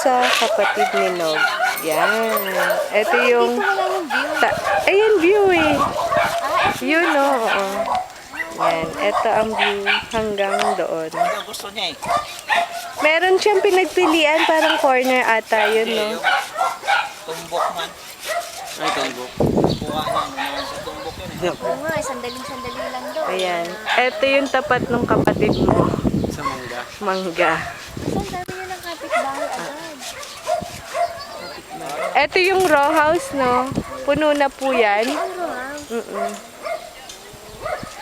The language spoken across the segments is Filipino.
sa kapatid ni Nog. Yan. Ito yung... Dito wala yung view. Ayan, view eh. Yun, no? oo. Yan. Ito ang view hanggang doon. Ano gusto niya eh? Meron siyang pinagpilian, parang corner ata yun, no? Yung tumbok man. Ay, tumbok. Kuha na sa tumbok yun eh. Oo nga, sandaling-sandali lang daw. Ayan. Ito yung tapat ng kapatid mo. Sa mangga. Mangga. Saan dami nyo ng kapitbahay agad? Ito yung row house, no? Puno na po yan. Ano ha?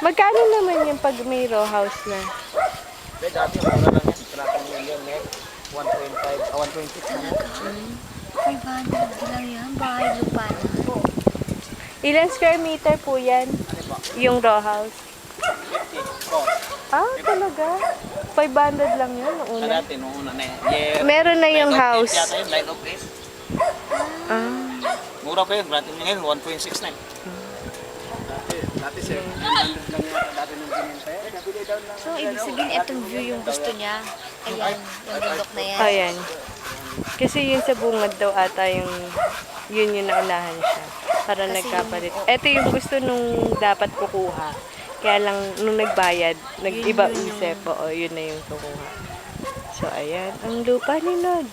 Magkano naman yung pag may row house na? Pero dati mura lang yan. 3 million eh. 1.5, 1.6 na. 500 lang yan. Bahay lupa na. Ilang square meter po yan? Yung row house? 50. Oh, Ah, talaga? 500 lang yun noong na una. dati nung una na eh. Yeah. Meron na yung Line of house. eight yata yun, line of eight. Ah. Mura pa yun. Gratis ngayon, 1.6 na eh. Dati sir, 100 lang yata dati nung binenta eh. Nabili daw lang. So, ibig sabihin, itong view yung gusto niya. Ayan, yung bundok na yan. Ayan. Kasi yun sa bungad daw ata yung yun yung naunahan siya. Para Kasi nagkapalit. Ito yung gusto nung dapat kukuha. Kaya lang nung nagbayad, nag-iba yun yung- isip. Oo, yun na yung kukuha. So, ayan. Ang lupa ni Nod.